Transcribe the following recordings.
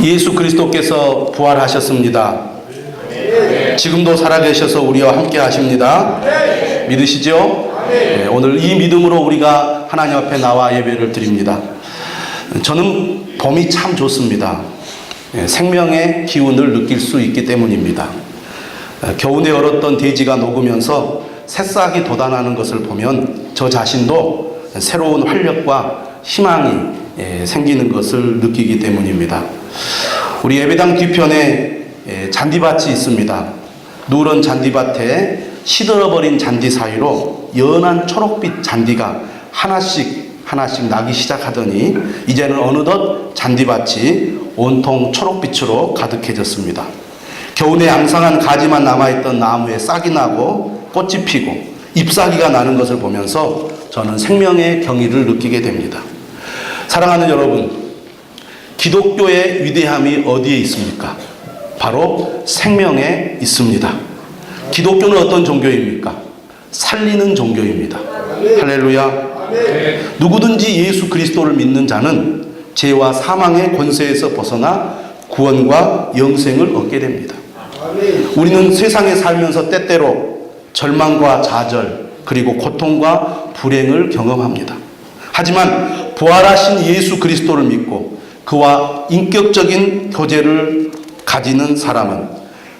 예수 그리스도께서 부활하셨습니다. 지금도 살아계셔서 우리와 함께 하십니다. 믿으시죠? 오늘 이 믿음으로 우리가 하나님 앞에 나와 예배를 드립니다. 저는 봄이 참 좋습니다. 생명의 기운을 느낄 수 있기 때문입니다. 겨우내 얼었던 대지가 녹으면서 새싹이 돋아나는 것을 보면 저 자신도 새로운 활력과 희망이 생기는 것을 느끼기 때문입니다. 우리 예배당 뒤편에 잔디밭이 있습니다. 누런 잔디밭에 시들어버린 잔디 사이로 연한 초록빛 잔디가 하나씩 나기 시작하더니 이제는 어느덧 잔디밭이 온통 초록빛으로 가득해졌습니다. 겨우내 앙상한 가지만 남아있던 나무에 싹이 나고 꽃이 피고 잎사귀가 나는 것을 보면서 저는 생명의 경의를 느끼게 됩니다. 사랑하는 여러분, 기독교의 위대함이 어디에 있습니까? 바로 생명에 있습니다. 기독교는 어떤 종교입니까? 살리는 종교입니다. 할렐루야. 누구든지 예수 그리스도를 믿는 자는 죄와 사망의 권세에서 벗어나 구원과 영생을 얻게 됩니다. 우리는 세상에 살면서 때때로 절망과 좌절 그리고 고통과 불행을 경험합니다. 하지만 부활하신 예수 그리스도를 믿고 그와 인격적인 교제를 가지는 사람은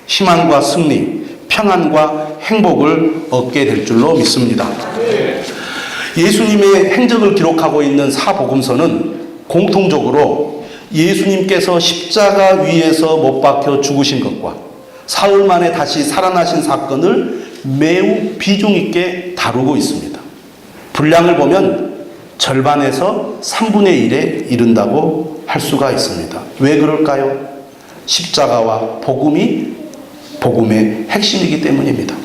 희망과 승리, 평안과 행복을 얻게 될 줄로 믿습니다. 예수님의 행적을 기록하고 있는 사복음서는 공통적으로 예수님께서 십자가 위에서 못 박혀 죽으신 것과 사흘 만에 다시 살아나신 사건을 매우 비중 있게 다루고 있습니다. 분량을 보면 절반에서 3분의 1에 이른다고 할 수가 있습니다. 왜 그럴까요? 십자가와 복음의 핵심이기 때문입니다.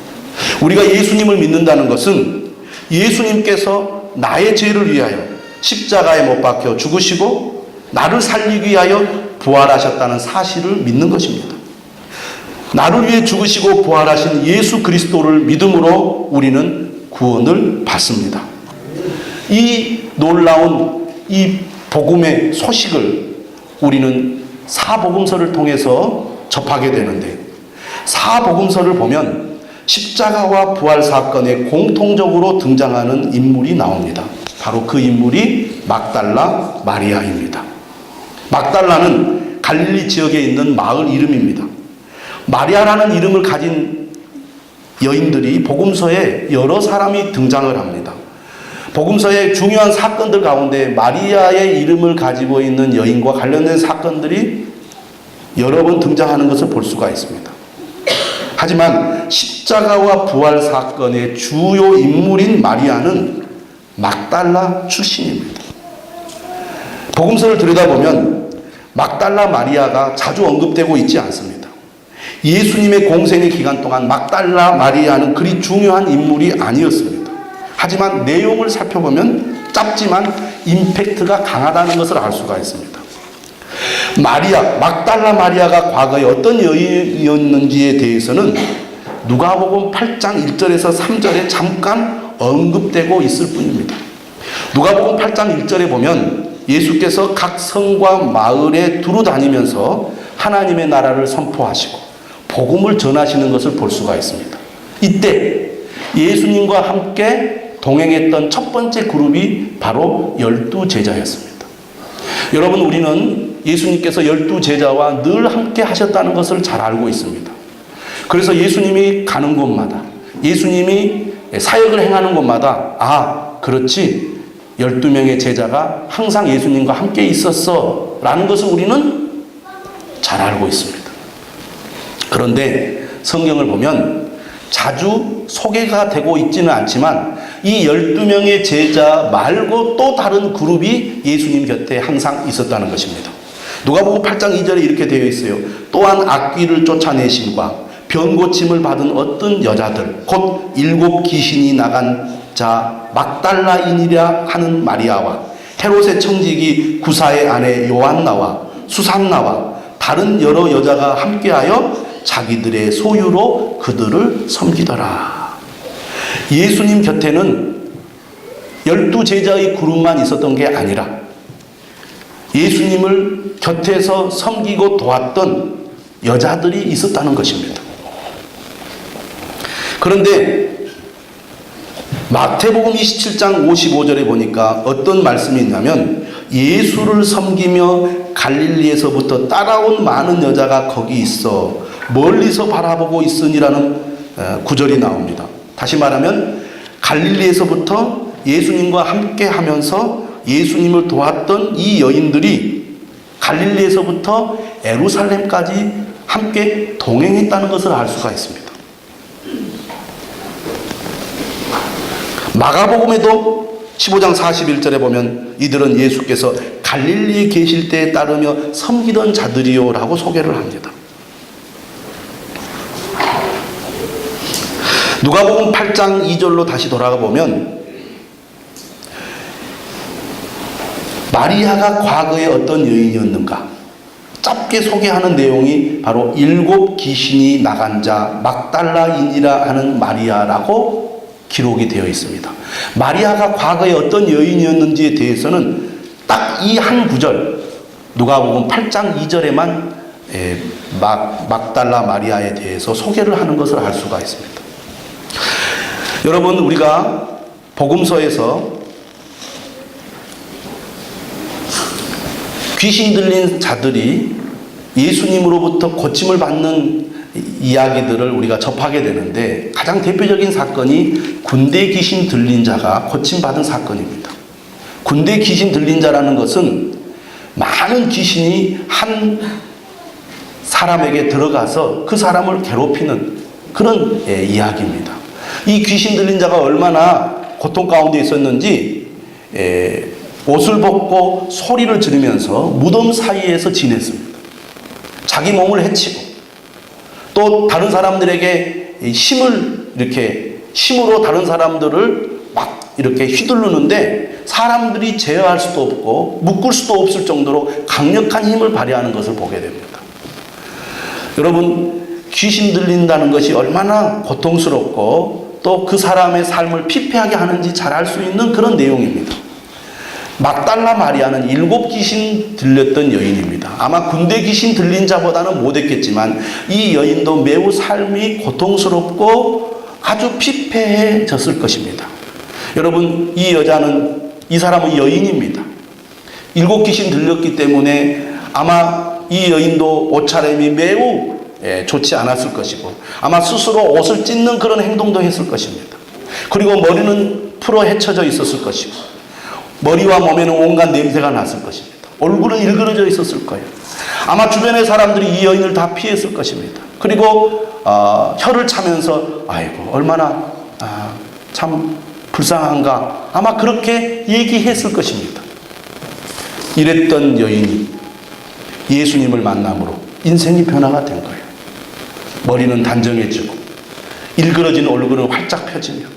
우리가 예수님을 믿는다는 것은 예수님께서 나의 죄를 위하여 십자가에 못 박혀 죽으시고 나를 살리기 위하여 부활하셨다는 사실을 믿는 것입니다. 나를 위해 죽으시고 부활하신 예수 그리스도를 믿음으로 우리는 구원을 받습니다. 이 놀라운 이 복음의 소식을 우리는 사복음서를 통해서 접하게 되는데, 사복음서를 보면 십자가와 부활 사건에 공통적으로 등장하는 인물이 나옵니다. 바로 그 인물이 막달라 마리아입니다. 막달라는 갈릴리 지역에 있는 마을 이름입니다. 마리아라는 이름을 가진 여인들이 복음서에 여러 사람이 등장을 합니다. 복음서의 중요한 사건들 가운데 마리아의 이름을 가지고 있는 여인과 관련된 사건들이 여러 번 등장하는 것을 볼 수가 있습니다. 하지만 십자가와 부활 사건의 주요 인물인 마리아는 막달라 출신입니다. 복음서를 들여다보면 막달라 마리아가 자주 언급되고 있지 않습니다. 예수님의 공생의 기간 동안 막달라 마리아는 그리 중요한 인물이 아니었습니다. 하지만 내용을 살펴보면 짧지만 임팩트가 강하다는 것을 알 수가 있습니다. 막달라 마리아가 과거에 어떤 여인이었는지에 대해서는 누가복음 8장 1절에서 3절에 잠깐 언급되고 있을 뿐입니다. 누가복음 8장 1절에 보면 예수께서 각 성과 마을에 두루 다니면서 하나님의 나라를 선포하시고 복음을 전하시는 것을 볼 수가 있습니다. 이때 예수님과 함께 동행했던 첫 번째 그룹이 바로 12제자였습니다. 여러분, 우리는 예수님께서 12제자와 늘 함께 하셨다는 것을 잘 알고 있습니다. 그래서 예수님이 가는 곳마다, 예수님이 사역을 행하는 곳마다 그렇지, 12명의 제자가 항상 예수님과 함께 있었어 라는 것을 우리는 잘 알고 있습니다. 그런데 성경을 보면 자주 소개가 되고 있지는 않지만 이 12명의 제자 말고 또 다른 그룹이 예수님 곁에 항상 있었다는 것입니다. 누가복음 8장 2절에 이렇게 되어 있어요. 또한 악귀를 쫓아내심과 병 고침을 받은 어떤 여자들 곧 7 귀신이 나간 자 막달라인이라 하는 마리아와 헤롯의 청지기 구사의 아내 요한나와 수산나와 다른 여러 여자가 함께하여 자기들의 소유로 그들을 섬기더라. 예수님 곁에는 12제자의 그룹만 있었던 게 아니라 예수님을 곁에서 섬기고 도왔던 여자들이 있었다는 것입니다. 그런데 마태복음 27장 55절에 보니까 어떤 말씀이 있냐면 예수를 섬기며 갈릴리에서부터 따라온 많은 여자가 거기 있어 멀리서 바라보고 있으니라는 구절이 나옵니다. 다시 말하면 갈릴리에서부터 예수님과 함께 하면서 예수님을 도왔던 이 여인들이 갈릴리에서부터 예루살렘까지 함께 동행했다는 것을 알 수가 있습니다. 마가복음에도 15장 41절에 보면 이들은 예수께서 갈릴리에 계실 때에 따르며 섬기던 자들이요 라고 소개를 합니다. 누가복음 8장 2절로 다시 돌아가 보면 마리아가 과거에 어떤 여인이었는가 짧게 소개하는 내용이 바로 7 귀신이 나간 자 막달라인이라 하는 마리아라고 기록이 되어 있습니다. 마리아가 과거에 어떤 여인이었는지에 대해서는 딱 이 한 구절 누가복음 8장 2절에만 막달라 마리아에 대해서 소개를 하는 것을 알 수가 있습니다. 여러분, 우리가 복음서에서 귀신 들린 자들이 예수님으로부터 고침을 받는 이야기들을 우리가 접하게 되는데 가장 대표적인 사건이 군대 귀신 들린 자가 고침받은 사건입니다. 군대 귀신 들린 자라는 것은 많은 귀신이 한 사람에게 들어가서 그 사람을 괴롭히는 그런 이야기입니다. 이 귀신 들린 자가 얼마나 고통 가운데 있었는지 옷을 벗고 소리를 지르면서 무덤 사이에서 지냈습니다. 자기 몸을 해치고 또 다른 사람들에게 힘으로 다른 사람들을 막 이렇게 휘두르는데 사람들이 제어할 수도 없고 묶을 수도 없을 정도로 강력한 힘을 발휘하는 것을 보게 됩니다. 여러분, 귀신 들린다는 것이 얼마나 고통스럽고 또 그 사람의 삶을 피폐하게 하는지 잘 알 수 있는 그런 내용입니다. 막달라 마리아는 7 귀신 들렸던 여인입니다. 아마 군대 귀신 들린 자보다는 못했겠지만 이 여인도 매우 삶이 고통스럽고 아주 피폐해졌을 것입니다. 여러분, 이 사람은 여인입니다. 7 귀신 들렸기 때문에 아마 이 여인도 옷차림이 매우 좋지 않았을 것이고 아마 스스로 옷을 찢는 그런 행동도 했을 것입니다. 그리고 머리는 풀어 헤쳐져 있었을 것이고 머리와 몸에는 온갖 냄새가 났을 것입니다. 얼굴은 일그러져 있었을 거예요. 아마 주변의 사람들이 이 여인을 다 피했을 것입니다. 그리고 혀를 차면서 아이고 얼마나 참 불쌍한가 아마 그렇게 얘기했을 것입니다. 이랬던 여인이 예수님을 만남으로 인생이 변화가 된 거예요. 머리는 단정해지고 일그러진 얼굴은 활짝 펴지며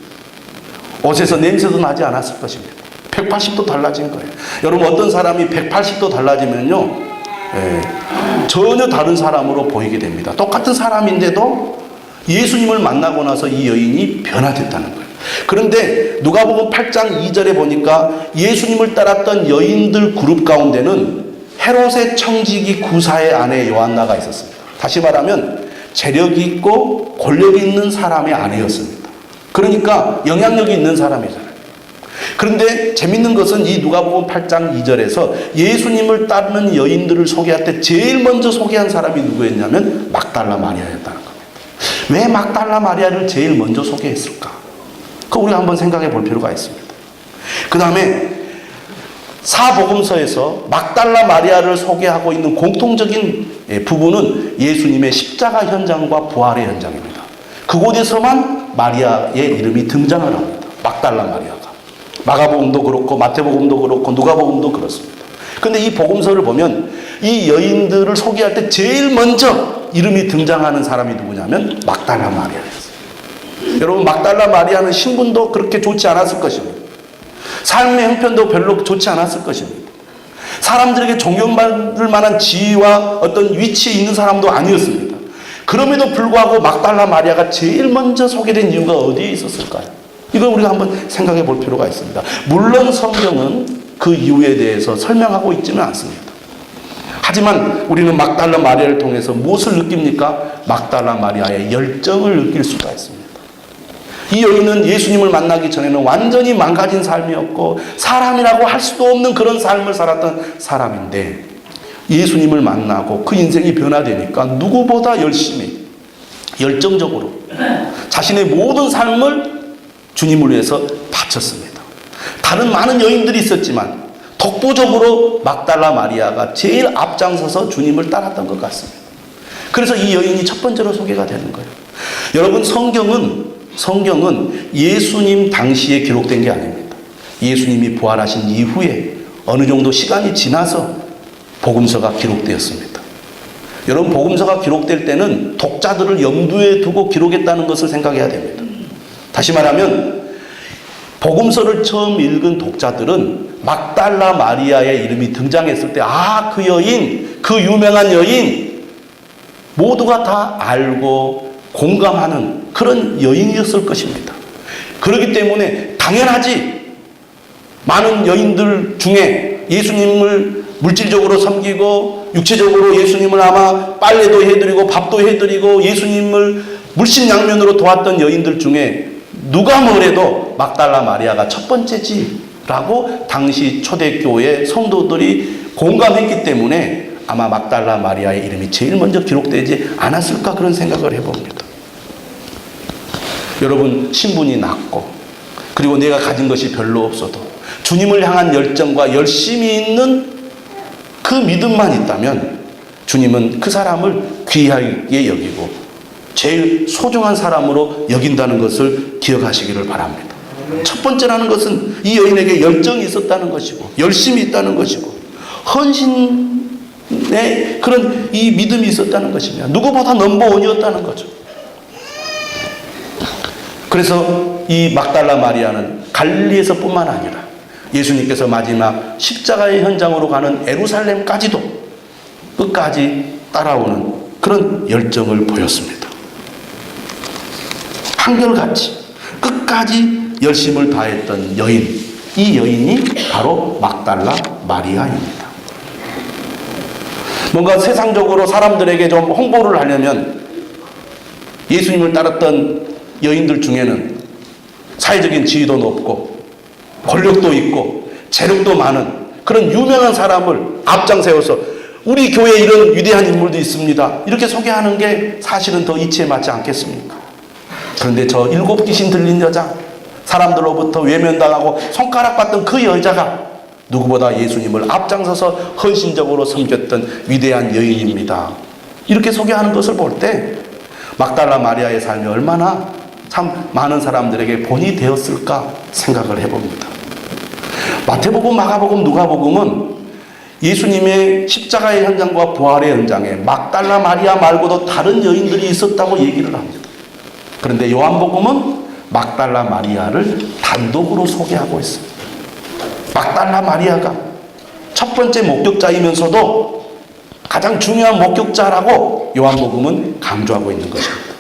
옷에서 냄새도 나지 않았을 것입니다. 180도 달라진 거예요. 여러분, 어떤 사람이 180도 달라지면요 전혀 다른 사람으로 보이게 됩니다. 똑같은 사람인데도 예수님을 만나고 나서 이 여인이 변화됐다는 거예요. 그런데 누가복음 8장 2절에 보니까 예수님을 따랐던 여인들 그룹 가운데는 헤롯의 청지기 구사의 아내 요한나가 있었습니다. 다시 말하면 재력이 있고 권력이 있는 사람의 아내였습니다. 그러니까 영향력이 있는 사람이잖아요. 그런데 재밌는 것은 이 누가복음 8장 2절에서 예수님을 따르는 여인들을 소개할 때 제일 먼저 소개한 사람이 누구였냐면 막달라 마리아였다는 겁니다. 왜 막달라 마리아를 제일 먼저 소개했을까? 그거 우리가 한번 생각해 볼 필요가 있습니다. 그 다음에 사복음서에서 막달라 마리아를 소개하고 있는 공통적인 부분은 예수님의 십자가 현장과 부활의 현장입니다. 그곳에서만 마리아의 이름이 등장을 합니다. 막달라 마리아가. 마가복음도 그렇고 마태복음도 그렇고 누가복음도 그렇습니다. 그런데 이 복음서를 보면 이 여인들을 소개할 때 제일 먼저 이름이 등장하는 사람이 누구냐면 막달라 마리아였어요. 여러분, 막달라 마리아는 신분도 그렇게 좋지 않았을 것입니다. 삶의 형편도 별로 좋지 않았을 것입니다. 사람들에게 존경받을 만한 지위와 어떤 위치에 있는 사람도 아니었습니다. 그럼에도 불구하고 막달라 마리아가 제일 먼저 소개된 이유가 어디에 있었을까요? 이걸 우리가 한번 생각해 볼 필요가 있습니다. 물론 성경은 그 이유에 대해서 설명하고 있지는 않습니다. 하지만 우리는 막달라 마리아를 통해서 무엇을 느낍니까? 막달라 마리아의 열정을 느낄 수가 있습니다. 이 여인은 예수님을 만나기 전에는 완전히 망가진 삶이었고 사람이라고 할 수도 없는 그런 삶을 살았던 사람인데 예수님을 만나고 그 인생이 변화되니까 누구보다 열심히 열정적으로 자신의 모든 삶을 주님을 위해서 바쳤습니다. 다른 많은 여인들이 있었지만 독보적으로 막달라 마리아가 제일 앞장서서 주님을 따랐던 것 같습니다. 그래서 이 여인이 첫 번째로 소개가 되는 거예요. 여러분, 성경은 예수님 당시에 기록된 게 아닙니다. 예수님이 부활하신 이후에 어느 정도 시간이 지나서 복음서가 기록되었습니다. 여러분, 복음서가 기록될 때는 독자들을 염두에 두고 기록했다는 것을 생각해야 됩니다. 다시 말하면 복음서를 처음 읽은 독자들은 막달라 마리아의 이름이 등장했을 때 그 여인, 그 유명한 여인 모두가 다 알고 공감하는 그런 여인이었을 것입니다. 그렇기 때문에 당연하지 많은 여인들 중에 예수님을 물질적으로 섬기고 육체적으로 예수님을 아마 빨래도 해드리고 밥도 해드리고 예수님을 물신양면으로 도왔던 여인들 중에 누가 뭐래도 막달라 마리아가 첫 번째지라고 당시 초대교회 성도들이 공감했기 때문에 아마 막달라 마리아의 이름이 제일 먼저 기록되지 않았을까 그런 생각을 해봅니다. 여러분, 신분이 낮고 그리고 내가 가진 것이 별로 없어도 주님을 향한 열정과 열심이 있는 그 믿음만 있다면 주님은 그 사람을 귀하게 여기고 제일 소중한 사람으로 여긴다는 것을 기억하시기를 바랍니다. 첫 번째라는 것은 이 여인에게 열정이 있었다는 것이고 열심이 있다는 것이고 헌신의 그런 이 믿음이 있었다는 것이며 누구보다 넘버원이었다는 거죠. 그래서 이 막달라 마리아는 갈릴리에서 뿐만 아니라 예수님께서 마지막 십자가의 현장으로 가는 예루살렘까지도 끝까지 따라오는 그런 열정을 보였습니다. 한결같이 끝까지 열심을 다했던 여인, 이 여인이 바로 막달라 마리아입니다. 뭔가 세상적으로 사람들에게 좀 홍보를 하려면 예수님을 따랐던 여인들 중에는 사회적인 지위도 높고 권력도 있고 재력도 많은 그런 유명한 사람을 앞장 세워서 우리 교회에 이런 위대한 인물도 있습니다, 이렇게 소개하는 게 사실은 더 이치에 맞지 않겠습니까? 그런데 저 7 귀신 들린 여자, 사람들로부터 외면당하고 손가락 받던 그 여자가 누구보다 예수님을 앞장서서 헌신적으로 섬겼던 위대한 여인입니다, 이렇게 소개하는 것을 볼 때 막달라 마리아의 삶이 얼마나 참 많은 사람들에게 본이 되었을까 생각을 해봅니다. 마태복음, 마가복음, 누가복음은 예수님의 십자가의 현장과 부활의 현장에 막달라 마리아 말고도 다른 여인들이 있었다고 얘기를 합니다. 그런데 요한복음은 막달라 마리아를 단독으로 소개하고 있습니다. 막달라 마리아가 첫 번째 목격자이면서도 가장 중요한 목격자라고 요한복음은 강조하고 있는 것입니다.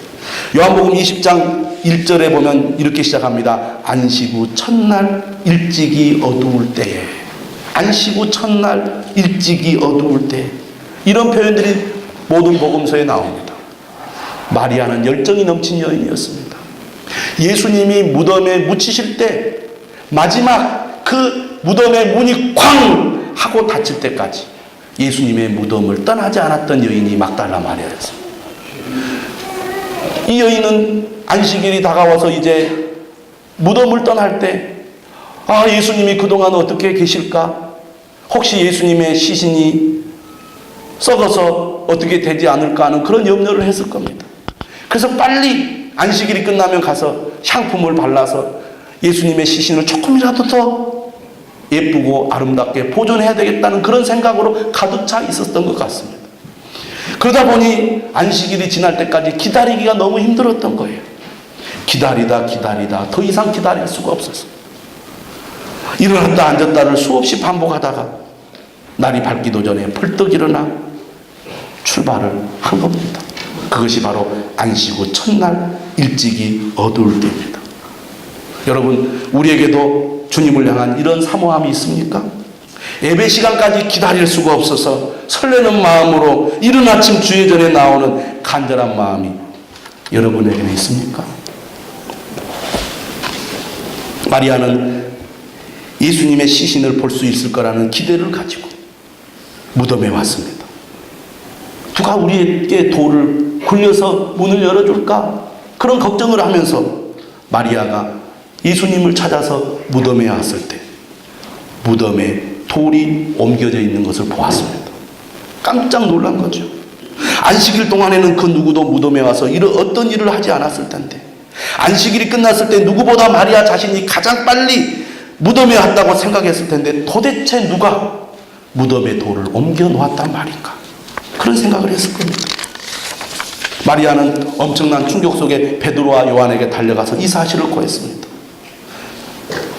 요한복음 20장 1절에 보면 이렇게 시작합니다. 안식 후 첫날 일찍이 어두울 때에, 안식 후 첫날 일찍이 어두울 때, 이런 표현들이 모든 복음서에 나옵니다. 마리아는 열정이 넘친 여인이었습니다. 예수님이 무덤에 묻히실 때 마지막 그 무덤의 문이 쾅 하고 닫힐 때까지 예수님의 무덤을 떠나지 않았던 여인이 막달라 마리아였습니다. 이 여인은 안식일이 다가와서 이제 무덤을 떠날 때 예수님이 그동안 어떻게 계실까? 혹시 예수님의 시신이 썩어서 어떻게 되지 않을까 하는 그런 염려를 했을 겁니다. 그래서 빨리 안식일이 끝나면 가서 향품을 발라서 예수님의 시신을 조금이라도 더 예쁘고 아름답게 보존해야 되겠다는 그런 생각으로 가득 차 있었던 것 같습니다. 그러다 보니 안식일이 지날 때까지 기다리기가 너무 힘들었던 거예요. 기다리다 더 이상 기다릴 수가 없었어요. 일어났다 앉았다를 수없이 반복하다가 날이 밝기도 전에 벌떡 일어나 출발을 한 겁니다. 그것이 바로 안식 후 첫날 일찍이 어두울 때입니다. 여러분, 우리에게도 주님을 향한 이런 사모함이 있습니까? 예배 시간까지 기다릴 수가 없어서 설레는 마음으로 이른 아침 주예전에 나오는 간절한 마음이 여러분에게는 있습니까? 마리아는 예수님의 시신을 볼 수 있을 거라는 기대를 가지고 무덤에 왔습니다. 누가 우리에게 돌을 굴려서 문을 열어줄까? 그런 걱정을 하면서 마리아가 예수님을 찾아서 무덤에 왔을 때 무덤에 돌이 옮겨져 있는 것을 보았습니다. 깜짝 놀란 거죠. 안식일 동안에는 그 누구도 무덤에 와서 어떤 일을 하지 않았을 텐데 안식일이 끝났을 때 누구보다 마리아 자신이 가장 빨리 무덤에 왔다고 생각했을 텐데 도대체 누가 무덤에 돌을 옮겨 놓았단 말인가? 그런 생각을 했을 겁니다. 마리아는 엄청난 충격 속에 베드로와 요한에게 달려가서 이 사실을 고했습니다.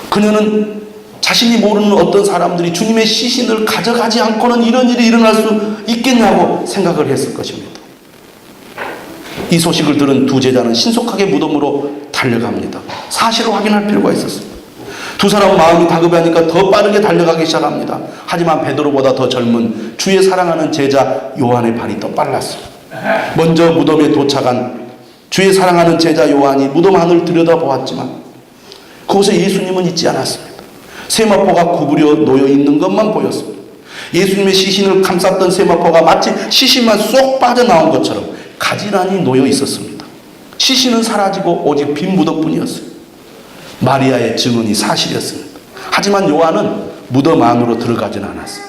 그녀는 자신이 모르는 어떤 사람들이 주님의 시신을 가져가지 않고는 이런 일이 일어날 수 있겠냐고 생각을 했을 것입니다. 이 소식을 들은 두 제자는 신속하게 무덤으로 달려갑니다. 사실을 확인할 필요가 있었습니다. 두 사람 마음이 다급하니까 더 빠르게 달려가기 시작합니다. 하지만 베드로보다 더 젊은 주의 사랑하는 제자 요한의 발이 더 빨랐어요. 먼저 무덤에 도착한 주의 사랑하는 제자 요한이 무덤 안을 들여다보았지만 그곳에 예수님은 있지 않았습니다. 세마포가 구부려 놓여 있는 것만 보였습니다. 예수님의 시신을 감쌌던 세마포가 마치 시신만 쏙 빠져나온 것처럼 가지런히 놓여 있었습니다. 시신은 사라지고 오직 빈 무덤뿐이었어요. 마리아의 증언이 사실이었습니다. 하지만 요한은 무덤 안으로 들어가진 않았어요.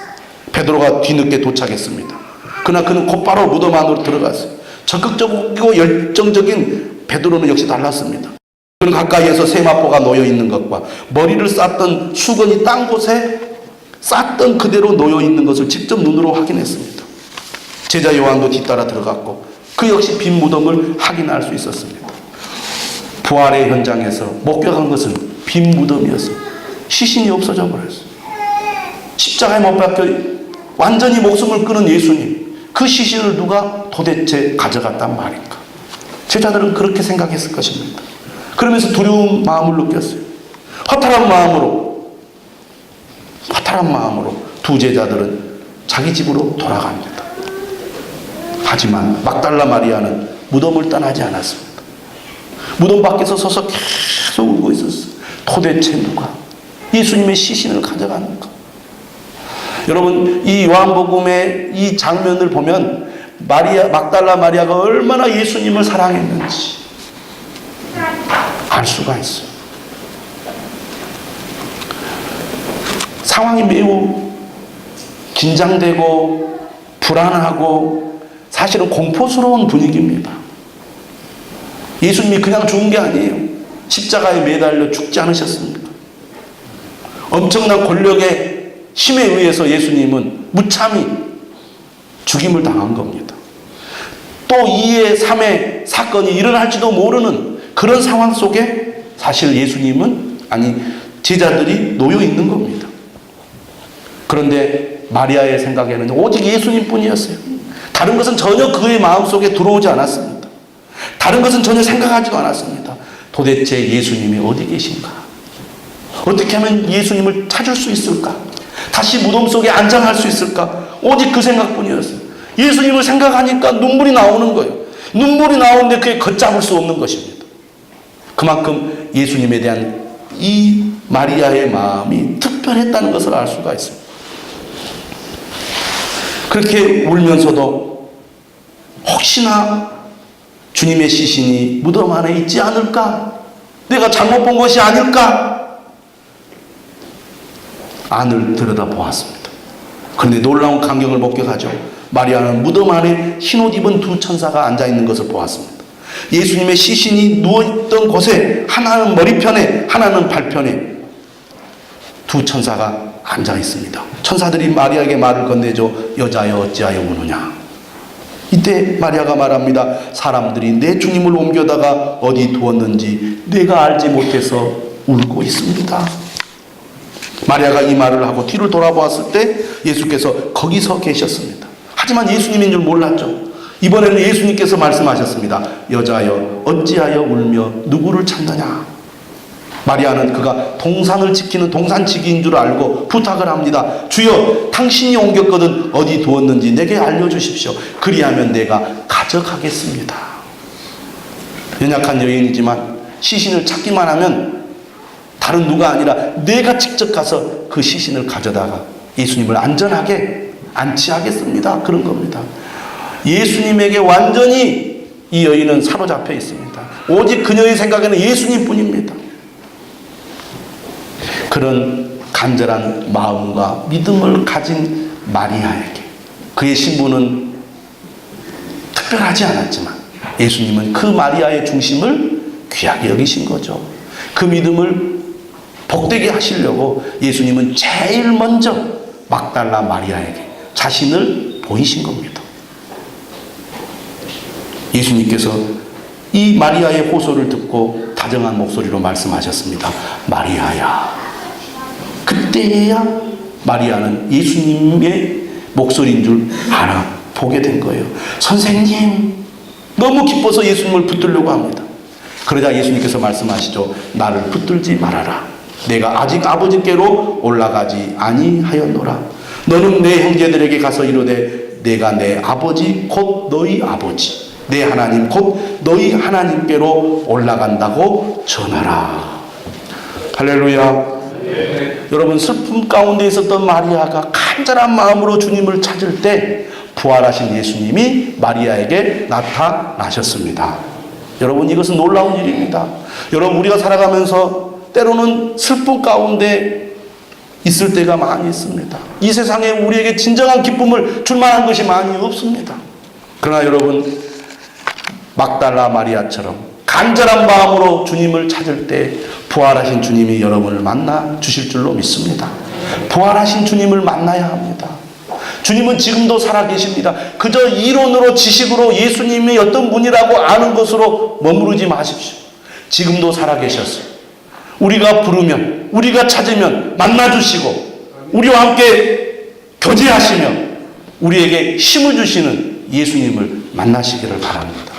베드로가 뒤늦게 도착했습니다. 그러나 그는 곧바로 무덤 안으로 들어갔어요. 적극적이고 열정적인 베드로는 역시 달랐습니다. 그는 가까이에서 세마포가 놓여 있는 것과 머리를 쌌던 수건이 딴 곳에 쌌던 그대로 놓여 있는 것을 직접 눈으로 확인했습니다. 제자 요한도 뒤따라 들어갔고 그 역시 빈 무덤을 확인할 수 있었습니다. 부활의 현장에서 목격한 것은 빈 무덤이었습니다. 시신이 없어져 버렸어요. 십자가에 못 박혀 완전히 목숨을 끊은 예수님, 그 시신을 누가 도대체 가져갔단 말인가? 제자들은 그렇게 생각했을 것입니다. 그러면서 두려운 마음을 느꼈어요. 허탈한 마음으로 두 제자들은 자기 집으로 돌아갑니다. 하지만 막달라 마리아는 무덤을 떠나지 않았습니다. 무덤 밖에서 서서 계속 울고 있었어요. 도대체 누가 예수님의 시신을 가져가는가? 여러분, 이 요한복음의 이 장면을 보면 막달라 마리아가 얼마나 예수님을 사랑했는지 알 수가 있어요. 상황이 매우 긴장되고 불안하고 사실은 공포스러운 분위기입니다. 예수님이 그냥 죽은 게 아니에요. 십자가에 매달려 죽지 않으셨습니다. 엄청난 권력의 힘에 의해서 예수님은 무참히 죽임을 당한 겁니다. 또 2의 3의 사건이 일어날지도 모르는 그런 상황 속에 사실 예수님은 제자들이 놓여 있는 겁니다. 그런데 마리아의 생각에는 오직 예수님뿐이었어요. 다른 것은 전혀 그의 마음속에 들어오지 않았습니다. 다른 것은 전혀 생각하지도 않았습니다. 도대체 예수님이 어디 계신가? 어떻게 하면 예수님을 찾을 수 있을까? 다시 무덤 속에 안장할 수 있을까? 오직 그 생각뿐이었어요. 예수님을 생각하니까 눈물이 나오는 거예요. 눈물이 나오는데 그게 걷잡을 수 없는 것입니다. 그만큼 예수님에 대한 이 마리아의 마음이 특별했다는 것을 알 수가 있습니다. 그렇게 울면서도 혹시나 주님의 시신이 무덤 안에 있지 않을까? 내가 잘못 본 것이 아닐까? 안을 들여다보았습니다. 그런데 놀라운 광경을 목격하죠. 마리아는 무덤 안에 흰옷 입은 두 천사가 앉아있는 것을 보았습니다. 예수님의 시신이 누워있던 곳에 하나는 머리편에 하나는 발편에 두 천사가 앉아있습니다. 천사들이 마리아에게 말을 건네줘 여자여 어찌하여 우느냐. 이때 마리아가 말합니다. 사람들이 내 주님을 옮겨다가 어디 두었는지 내가 알지 못해서 울고 있습니다. 마리아가 이 말을 하고 뒤를 돌아보았을 때 예수께서 거기 서 계셨습니다. 하지만 예수님인 줄 몰랐죠. 이번에는 예수님께서 말씀하셨습니다. 여자여 어찌하여 울며 누구를 찾느냐. 마리아는 그가 동산을 지키는 동산지기인 줄 알고 부탁을 합니다. 주여, 당신이 옮겼거든 어디 두었는지 내게 알려주십시오. 그리하면 내가 가져가겠습니다. 연약한 여인이지만 시신을 찾기만 하면 다른 누가 아니라 내가 직접 가서 그 시신을 가져다가 예수님을 안전하게 안치하겠습니다. 그런 겁니다. 예수님에게 완전히 이 여인은 사로잡혀 있습니다. 오직 그녀의 생각에는 예수님뿐입니다. 그런 간절한 마음과 믿음을 가진 마리아에게 그의 신부는 특별하지 않았지만 예수님은 그 마리아의 중심을 귀하게 여기신 거죠. 그 믿음을 복되게 하시려고 예수님은 제일 먼저 막달라 마리아에게 자신을 보이신 겁니다. 예수님께서 이 마리아의 호소를 듣고 다정한 목소리로 말씀하셨습니다. 마리아야. 그때야 마리아는 예수님의 목소리인 줄 알아보게 된 거예요. 선생님, 너무 기뻐서 예수님을 붙들려고 합니다. 그러자 예수님께서 말씀하시죠. 나를 붙들지 말아라. 내가 아직 아버지께로 올라가지 아니하였노라. 너는 내 형제들에게 가서 이르되 내가 내 아버지 곧 너희 아버지 내 하나님 곧 너희 하나님께로 올라간다고 전하라. 할렐루야. 여러분, 슬픔 가운데 있었던 마리아가 간절한 마음으로 주님을 찾을 때 부활하신 예수님이 마리아에게 나타나셨습니다. 여러분, 이것은 놀라운 일입니다. 여러분, 우리가 살아가면서 때로는 슬픔 가운데 있을 때가 많이 있습니다. 이 세상에 우리에게 진정한 기쁨을 줄 만한 것이 많이 없습니다. 그러나 여러분, 막달라 마리아처럼 간절한 마음으로 주님을 찾을 때 부활하신 주님이 여러분을 만나 주실 줄로 믿습니다. 부활하신 주님을 만나야 합니다. 주님은 지금도 살아계십니다. 그저 이론으로 지식으로 예수님이 어떤 분이라고 아는 것으로 머무르지 마십시오. 지금도 살아계셨어요. 우리가 부르면, 우리가 찾으면 만나주시고 우리와 함께 교제하시며 우리에게 힘을 주시는 예수님을 만나시기를 바랍니다.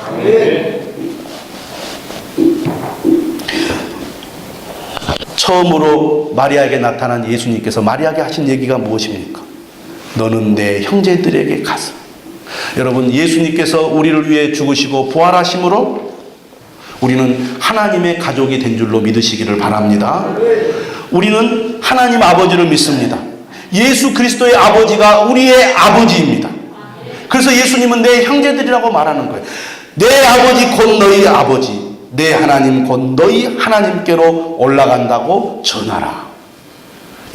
처음으로 마리아에게 나타난 예수님께서 마리아에게 하신 얘기가 무엇입니까? 너는 내 형제들에게 가서. 여러분, 예수님께서 우리를 위해 죽으시고 부활하심으로 우리는 하나님의 가족이 된 줄로 믿으시기를 바랍니다. 우리는 하나님 아버지를 믿습니다. 예수 그리스도의 아버지가 우리의 아버지입니다. 그래서 예수님은 내 형제들이라고 말하는 거예요. 내 아버지 곧 너희 아버지, 내 하나님 곧 너희 하나님께로 올라간다고 전하라.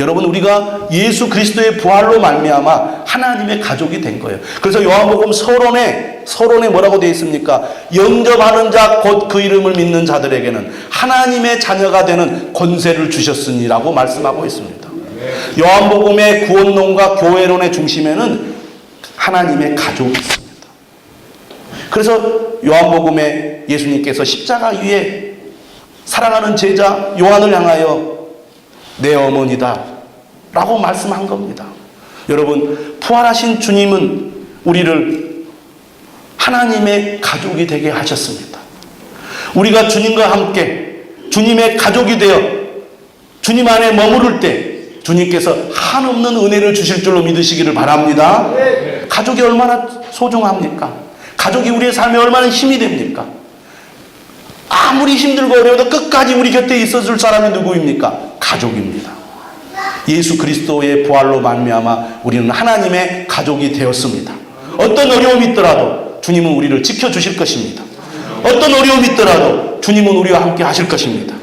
여러분, 우리가 예수 그리스도의 부활로 말미암아 하나님의 가족이 된 거예요. 그래서 요한복음 서론에 뭐라고 되어 있습니까? 영접하는 자 곧 그 이름을 믿는 자들에게는 하나님의 자녀가 되는 권세를 주셨으니라고 말씀하고 있습니다. 요한복음의 구원론과 교회론의 중심에는 하나님의 가족이 있습니다. 그래서 요한복음에 예수님께서 십자가 위에 사랑하는 제자 요한을 향하여 내 어머니다 라고 말씀한 겁니다. 여러분, 부활하신 주님은 우리를 하나님의 가족이 되게 하셨습니다. 우리가 주님과 함께 주님의 가족이 되어 주님 안에 머무를 때 주님께서 한없는 은혜를 주실 줄로 믿으시기를 바랍니다. 가족이 얼마나 소중합니까? 가족이 우리의 삶에 얼마나 힘이 됩니까? 아무리 힘들고 어려워도 끝까지 우리 곁에 있어줄 사람이 누구입니까? 가족입니다. 예수 그리스도의 부활로 말미암아 우리는 하나님의 가족이 되었습니다. 어떤 어려움이 있더라도 주님은 우리를 지켜주실 것입니다. 어떤 어려움이 있더라도 주님은 우리와 함께 하실 것입니다.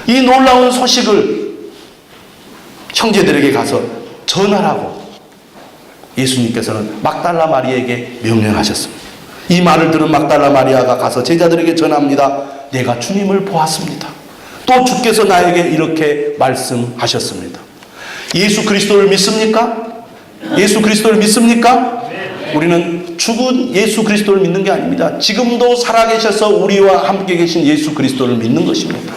이 놀라운 소식을 형제들에게 가서 전하라고 예수님께서는 막달라 마리아에게 명령하셨습니다. 이 말을 들은 막달라 마리아가 가서 제자들에게 전합니다. 내가 주님을 보았습니다. 또 주께서 나에게 이렇게 말씀하셨습니다. 예수 그리스도를 믿습니까? 예수 그리스도를 믿습니까? 우리는 죽은 예수 그리스도를 믿는 게 아닙니다. 지금도 살아계셔서 우리와 함께 계신 예수 그리스도를 믿는 것입니다.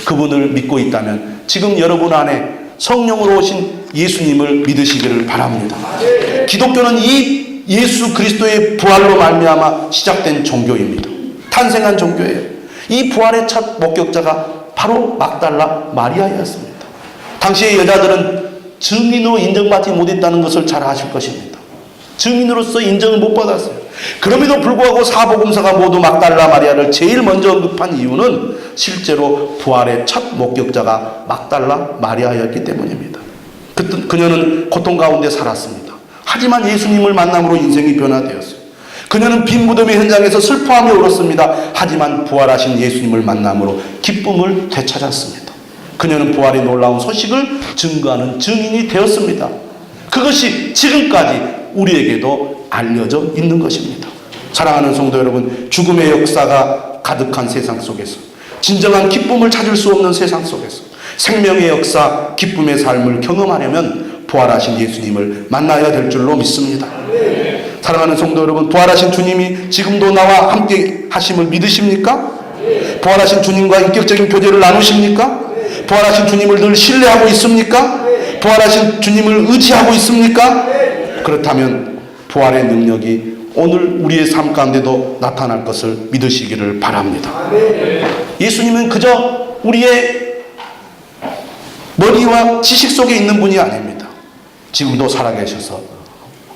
그분을 믿고 있다면 지금 여러분 안에 성령으로 오신 예수님을 믿으시기를 바랍니다. 기독교는 이 예수 그리스도의 부활로 말미암아 시작된 종교입니다. 탄생한 종교예요. 이 부활의 첫 목격자가 바로 막달라 마리아였습니다. 당시의 여자들은 증인으로 인정받지 못했다는 것을 잘 아실 것입니다. 증인으로서 인정을 못 받았어요. 그럼에도 불구하고 사복음서가 모두 막달라 마리아를 제일 먼저 언급한 이유는 실제로 부활의 첫 목격자가 막달라 마리아였기 때문입니다. 그녀는 고통 가운데 살았습니다. 하지만 예수님을 만남으로 인생이 변화되었어요. 그녀는 빈 무덤의 현장에서 슬퍼하며 울었습니다. 하지만 부활하신 예수님을 만남으로 기쁨을 되찾았습니다. 그녀는 부활의 놀라운 소식을 증거하는 증인이 되었습니다. 그것이 지금까지 우리에게도 알려져 있는 것입니다. 사랑하는 성도 여러분, 죽음의 역사가 가득한 세상 속에서, 진정한 기쁨을 찾을 수 없는 세상 속에서 생명의 역사, 기쁨의 삶을 경험하려면 부활하신 예수님을 만나야 될 줄로 믿습니다. 사랑하는 성도 여러분, 부활하신 주님이 지금도 나와 함께 하심을 믿으십니까? 부활하신 주님과 인격적인 교제를 나누십니까? 부활하신 주님을 늘 신뢰하고 있습니까? 부활하신 주님을 의지하고 있습니까? 그렇다면 부활의 능력이 오늘 우리의 삶 가운데도 나타날 것을 믿으시기를 바랍니다. 예수님은 그저 우리의 머리와 지식 속에 있는 분이 아닙니다. 지금도 살아계셔서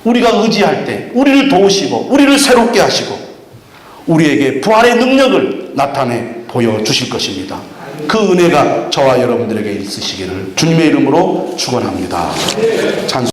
우리가 의지할 때 우리를 도우시고 우리를 새롭게 하시고 우리에게 부활의 능력을 나타내 보여주실 것입니다. 그 은혜가 저와 여러분들에게 있으시기를 주님의 이름으로 축원합니다. 찬송